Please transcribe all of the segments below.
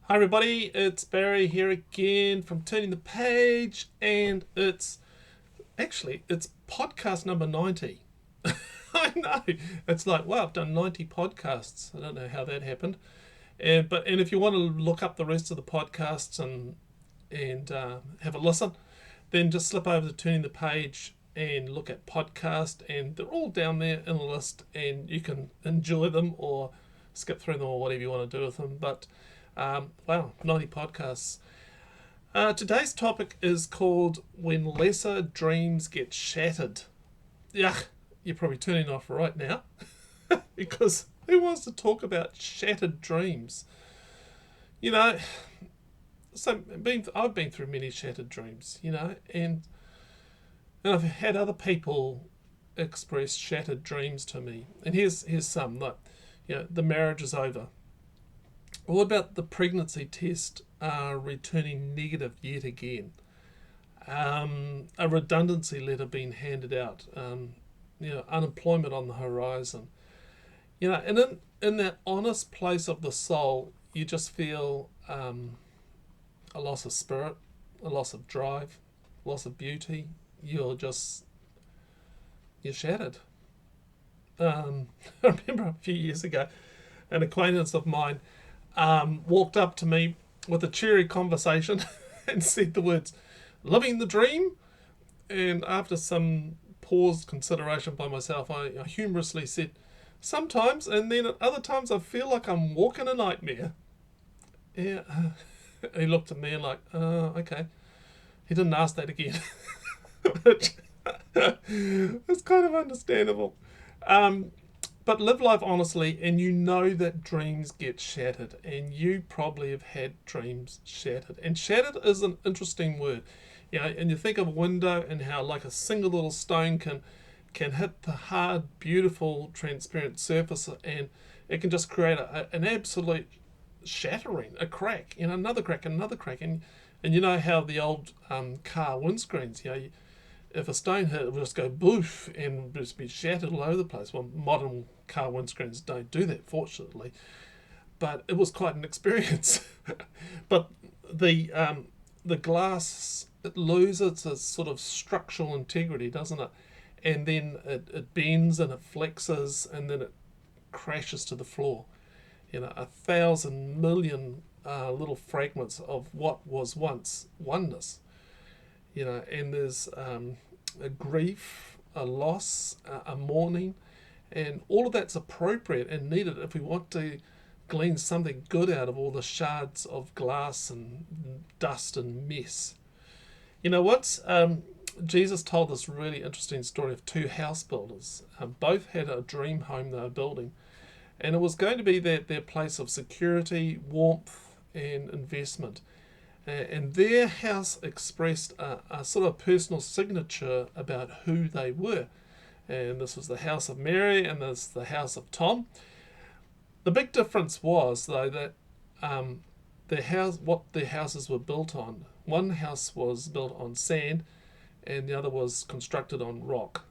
Hi everybody, it's Barry here again from Turning the Page, and it's podcast number 90. I know. It's like, wow, I've done 90 podcasts. I don't know how that happened. And if you want to look up the rest of the podcasts and have a listen, then just slip over to Turning the Page and look at podcast, and they're all down there in a list, and you can enjoy them or skip through them or whatever you want to do with them. But wow, 90 podcasts. Today's topic is called When Lesser Dreams Get Shattered. Yeah, you're probably turning off right now because who wants to talk about shattered dreams? You know, I've been through many shattered dreams, and I've had other people express shattered dreams to me. And here's some like, the marriage is over. What about the pregnancy test returning negative yet again? A redundancy letter being handed out. Unemployment on the horizon. And in that honest place of the soul, you just feel a loss of spirit, a loss of drive, loss of beauty. You're shattered. I remember a few years ago, an acquaintance of mine walked up to me with a cheery conversation and said the words, "Living the dream." And after some paused consideration by myself, I humorously said, "Sometimes, and then at other times I feel like I'm walking a nightmare." Yeah. He looked at me and like, okay. He didn't ask that again. Which it's kind of understandable. Um, but live life honestly, and you know that dreams get shattered, and you probably have had dreams shattered. And shattered is an interesting word, and you think of a window and how like a single little stone can hit the hard, beautiful, transparent surface, and it can just create an absolute shattering, a crack, another crack, and you know how the old car windscreens, if a stone hit, it would just go boof and just be shattered all over the place. Well, modern car windscreens don't do that, fortunately, but it was quite an experience. But the glass, it loses its sort of structural integrity, doesn't it? And then it bends and it flexes, and then it crashes to the floor. 1,000,000,000 little fragments of what was once oneness. And there's a grief, a loss, a mourning, and all of that's appropriate and needed if we want to glean something good out of all the shards of glass and dust and mess. You know what? Jesus told this really interesting story of two house builders. Both had a dream home they were building, and it was going to be their place of security, warmth, and investment. And their house expressed a sort of personal signature about who they were. And this was the house of Mary, and this the house of Tom. The big difference was though that what their houses were built on. One house was built on sand, and the other was constructed on rock.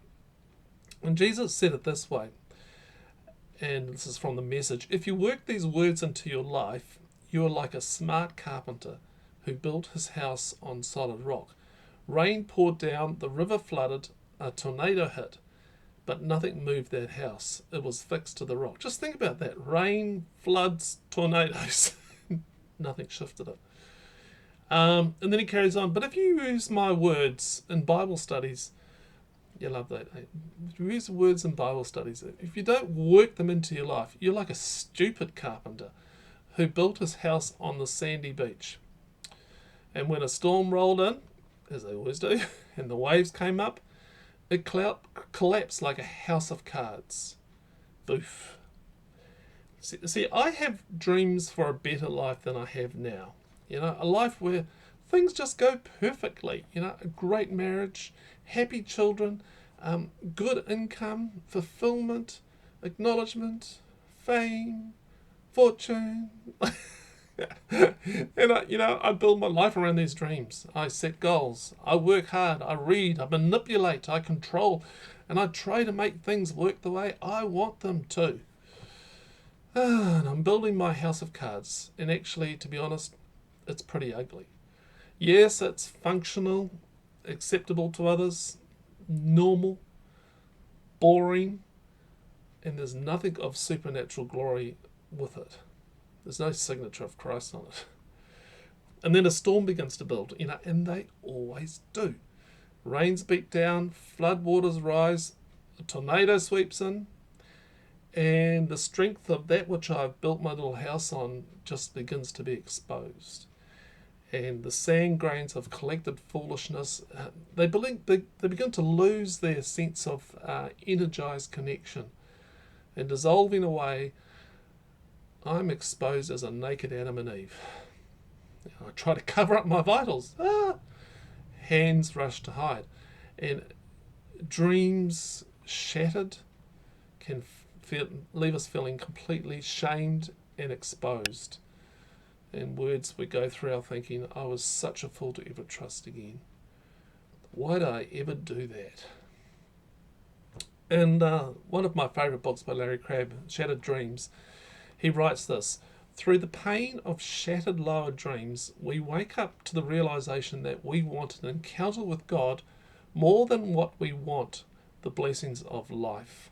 And Jesus said it this way, and this is from the Message: if you work these words into your life, you are like a smart carpenter who built his house on solid rock. Rain poured down, the river flooded, a tornado hit, but nothing moved that house. It was fixed to the rock. Just think about that. Rain, floods, tornadoes. Nothing shifted it. And then he carries on, but if you use my words in Bible studies, you love that. If you use words in Bible studies, if you don't work them into your life, you're like a stupid carpenter who built his house on the sandy beach. And when a storm rolled in, as they always do, and the waves came up, it collapsed like a house of cards. Boof. See, I have dreams for a better life than I have now. A life where things just go perfectly. A great marriage, happy children, good income, fulfillment, acknowledgement, fame, fortune. And I build my life around these dreams. I set goals. I work hard. I read. I manipulate. I control. And I try to make things work the way I want them to. And I'm building my house of cards, and actually, to be honest, it's pretty ugly. Yes, it's functional, acceptable to others, normal, boring, and there's nothing of supernatural glory with it. There's no signature of Christ on it. And then a storm begins to build, and they always do. Rains beat down, flood waters rise, a tornado sweeps in, and the strength of that which I've built my little house on just begins to be exposed. And the sand grains of collected foolishness, they begin to lose their sense of energized connection. And dissolving away, I'm exposed as a naked Adam and Eve. I try to cover up my vitals. Hands rush to hide. And dreams shattered can leave us feeling completely shamed and exposed. And words we go through our thinking, I was such a fool to ever trust again. Why did I ever do that? And one of my favourite books by Larry Crabb, Shattered Dreams, he writes this: through the pain of shattered lower dreams, we wake up to the realization that we want an encounter with God more than what we want the blessings of life.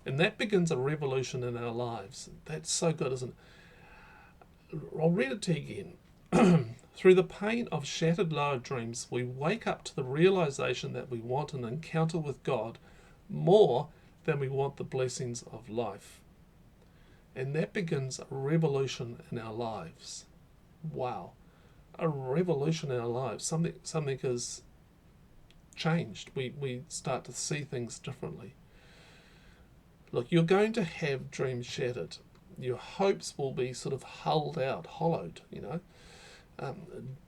And that begins a revolution in our lives. That's so good, isn't it? I'll read it to you again. Through the pain of shattered lower dreams, we wake up to the realization that we want an encounter with God more than we want the blessings of life. And that begins a revolution in our lives. Wow. A revolution in our lives. Something is changed. We start to see things differently. Look, you're going to have dreams shattered. Your hopes will be sort of hollowed.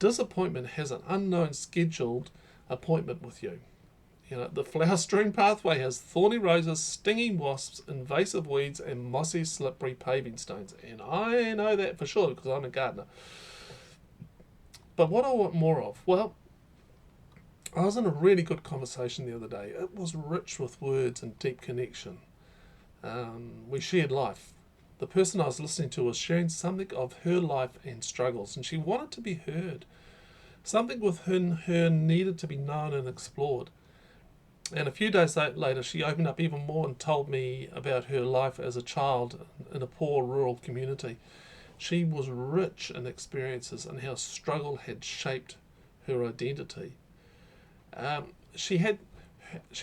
Disappointment has an unknown scheduled appointment with you. The flower-strewn pathway has thorny roses, stinging wasps, invasive weeds, and mossy, slippery paving stones. And I know that for sure because I'm a gardener. But what I want more of? Well, I was in a really good conversation the other day. It was rich with words and deep connection. We shared life. The person I was listening to was sharing something of her life and struggles, and she wanted to be heard. Something within her needed to be known and explored. And a few days later, she opened up even more and told me about her life as a child in a poor rural community. She was rich in experiences and how struggle had shaped her identity. She had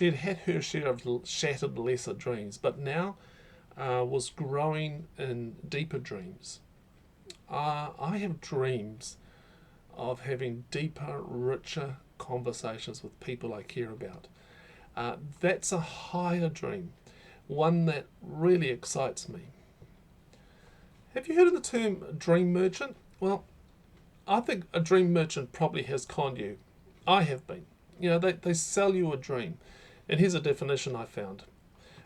had her share of shattered lesser dreams, but now was growing in deeper dreams. I have dreams of having deeper, richer conversations with people I care about. That's a higher dream, one that really excites me. Have you heard of the term dream merchant? Well, I think a dream merchant probably has conned you. I have been. They sell you a dream. And here's a definition I found.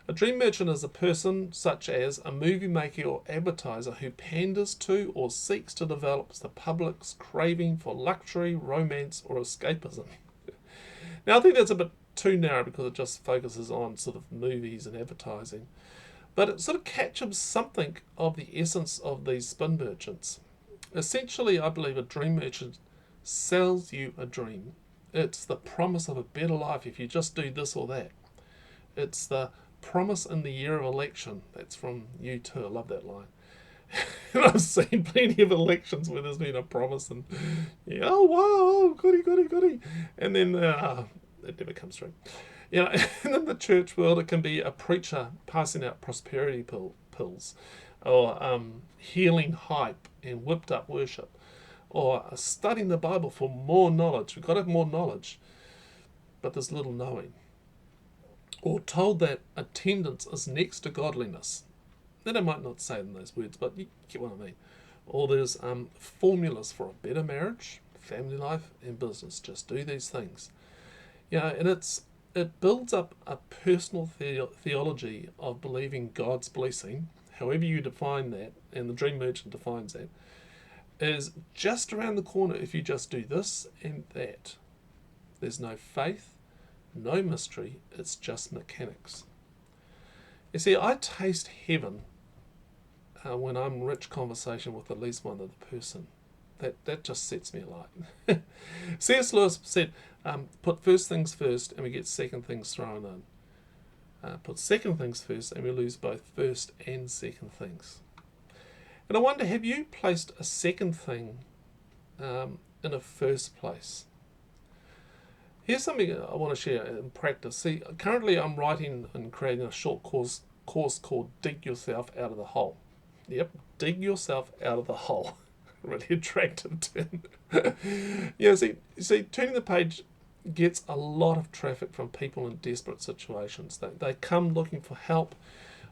A dream merchant is a person such as a movie maker or advertiser who panders to or seeks to develop the public's craving for luxury, romance, or escapism. Now, I think that's a bit too narrow because it just focuses on sort of movies and advertising. But it sort of captures something of the essence of these spin merchants. Essentially, I believe a dream merchant sells you a dream. It's the promise of a better life if you just do this or that. It's the promise in the year of election. That's from U2. I love that line. And I've seen plenty of elections where there's been a promise and, oh, wow, goody. And then it never comes through. And in the church world, it can be a preacher passing out prosperity pills or healing hype and whipped up worship, or studying the Bible for more knowledge. We've got to have more knowledge, but there's little knowing. Or told that attendance is next to godliness. Then I might not say it in those words, but you get what I mean. Or there's formulas for a better marriage, family life, and business. Just do these things. And it builds up a personal theology of believing God's blessing, however you define that, and the dream merchant defines that, is just around the corner if you just do this and that. There's no faith, no mystery, it's just mechanics. You see, I taste heaven when I'm in rich conversation with at least one other person. That just sets me alight. C.S. Lewis said, put first things first and we get second things thrown in. Put second things first and we lose both first and second things. And I wonder, have you placed a second thing in a first place? Here's something I want to share in practice. See, currently I'm writing and creating a short course called Dig Yourself Out of the Hole. Yep, dig yourself out of the hole. Really attractive term. Yeah, see, turning the page gets a lot of traffic from people in desperate situations. They come looking for help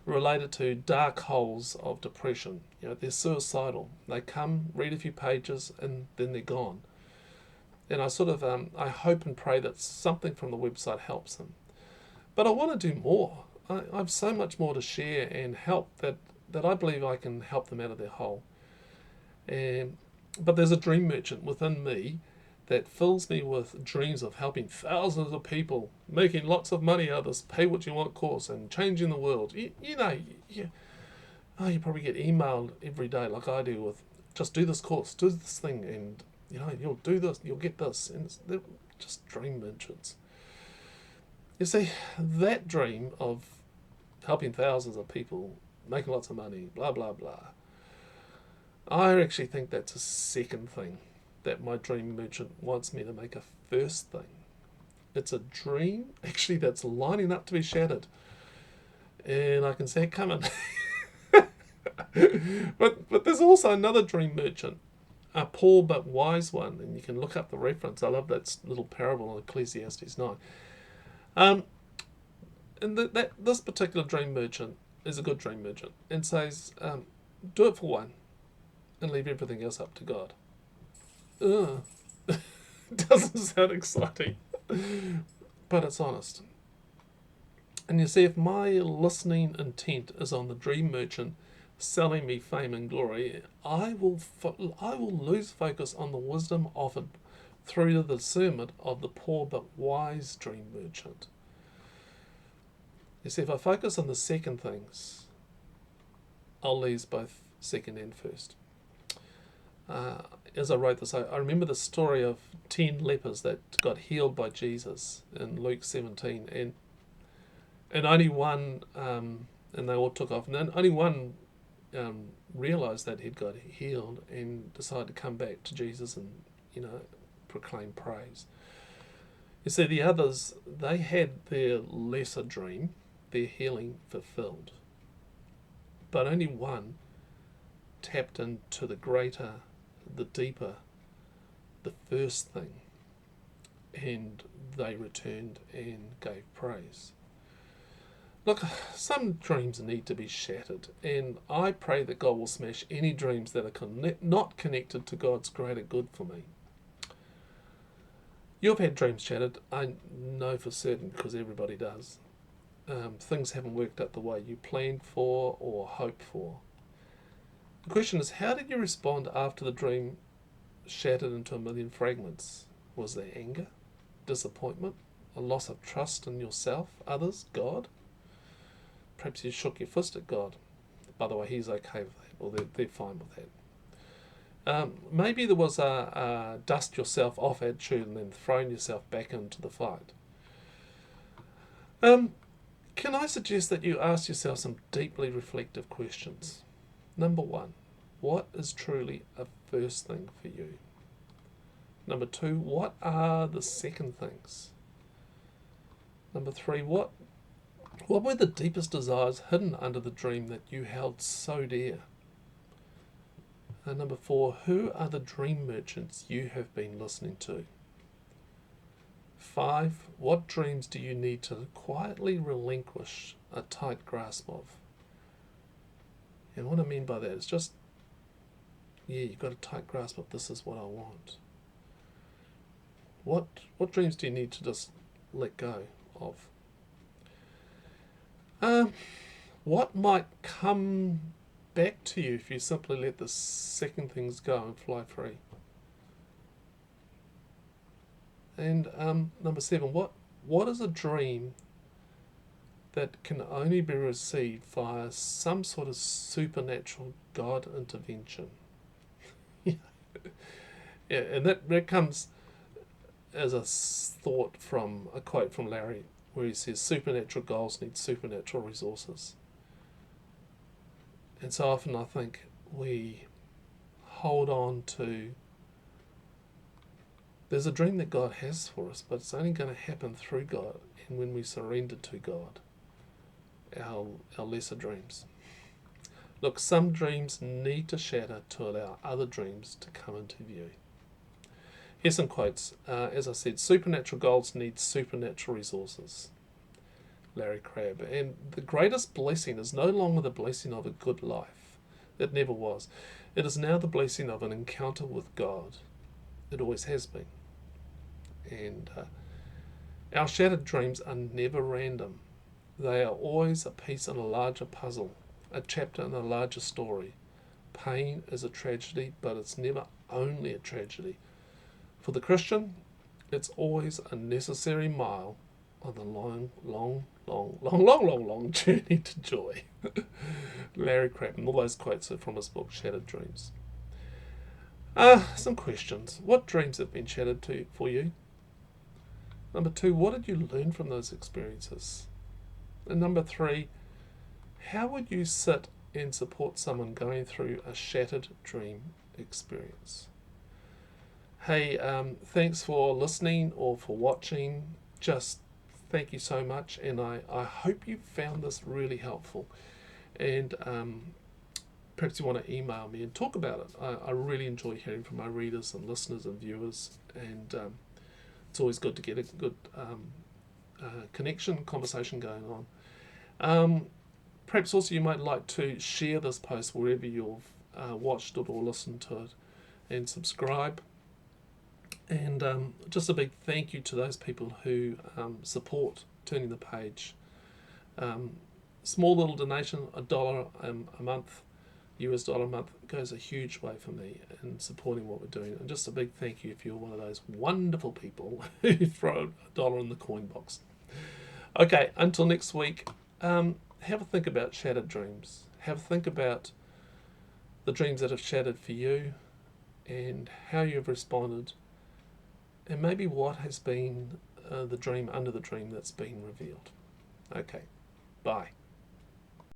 related to dark holes of depression. They're suicidal. They come, read a few pages, and then they're gone. And I sort of, I hope and pray that something from the website helps them. But I want to do more. I have so much more to share and help that I believe I can help them out of their hole. But there's a dream merchant within me that fills me with dreams of helping thousands of people, making lots of money out of this pay what you want course and changing the world. You probably get emailed every day like I do with, just do this course, do this thing, and you'll do this, you'll get this. And they're just dream merchants. You see, that dream of helping thousands of people, making lots of money, blah, blah, blah, I actually think that's a second thing that my dream merchant wants me to make a first thing. It's a dream, actually, that's lining up to be shattered. And I can see it coming. But there's also another dream merchant, a poor but wise one, and you can look up the reference. I love that little parable in Ecclesiastes 9. And this particular dream merchant is a good dream merchant and says, do it for one and leave everything else up to God. Doesn't sound exciting, but it's honest. And you see, if my listening intent is on the dream merchant selling me fame and glory, I will lose focus on the wisdom offered through the discernment of the poor but wise dream merchant. You see, if I focus on the second things, I'll lose both second and first. As I wrote this, I remember the story of 10 lepers that got healed by Jesus in Luke 17, and only one, and they all took off, and then only one realised that he'd got healed and decided to come back to Jesus and, proclaim praise. You see, the others, they had their lesser dream, their healing fulfilled, but only one tapped into the greater, the deeper, the first thing, and they returned and gave praise. Look, some dreams need to be shattered, and I pray that God will smash any dreams that are not connected to God's greater good for me. You've had dreams shattered, I know for certain, because everybody does. Things haven't worked out the way you planned for or hoped for. The question is, how did you respond after the dream shattered into a million fragments? Was there anger, disappointment, a loss of trust in yourself, others, God? Perhaps you shook your fist at God. By the way, He's okay with that, or they're fine with that. Maybe there was a dust yourself off attitude and then thrown yourself back into the fight. Can I suggest that you ask yourself some deeply reflective questions? Number 1, what is truly a first thing for you? Number 2, what are the second things? Number 3, what were the deepest desires hidden under the dream that you held so dear? And number 4, who are the dream merchants you have been listening to? 5, what dreams do you need to quietly relinquish a tight grasp of? And what I mean by that is just, you've got a tight grasp of this is what I want. What dreams do you need to just let go of? What might come back to you if you simply let the second things go and fly free? And number 7, what is a dream that can only be received via some sort of supernatural God intervention. Yeah, and that comes as a thought from a quote from Larry, where he says, supernatural goals need supernatural resources. And so often I think we hold on to, there's a dream that God has for us, but it's only going to happen through God and when we surrender to God our lesser dreams. Look, some dreams need to shatter to allow other dreams to come into view. Here's some quotes. As I said, supernatural goals need supernatural resources. Larry Crabb. And the greatest blessing is no longer the blessing of a good life. It never was. It is now the blessing of an encounter with God. It always has been. And our shattered dreams are never random. They are always a piece in a larger puzzle, a chapter in a larger story. Pain is a tragedy, but it's never only a tragedy. For the Christian, it's always a necessary mile on the long journey to joy. Larry Crabb, and all those quotes are from his book, Shattered Dreams. Some questions. What dreams have been shattered for you? Number 2, what did you learn from those experiences? And number 3, how would you sit and support someone going through a shattered dream experience? Hey, thanks for listening or for watching. Just thank you so much, and I hope you found this really helpful. And perhaps you want to email me and talk about it. I really enjoy hearing from my readers and listeners and viewers, and it's always good to get a good connection, conversation going on. Perhaps also you might like to share this post wherever you've watched it or listened to it, and subscribe. And just a big thank you to those people who support Turning the Page. Small little donation, $1 a month, US dollar a month, goes a huge way for me in supporting what we're doing. And just a big thank you if you're one of those wonderful people who throw $1 in the coin box. Okay, until next week, have a think about shattered dreams. Have a think about the dreams that have shattered for you and how you've responded, and maybe what has been the dream under the dream that's been revealed. Okay, bye.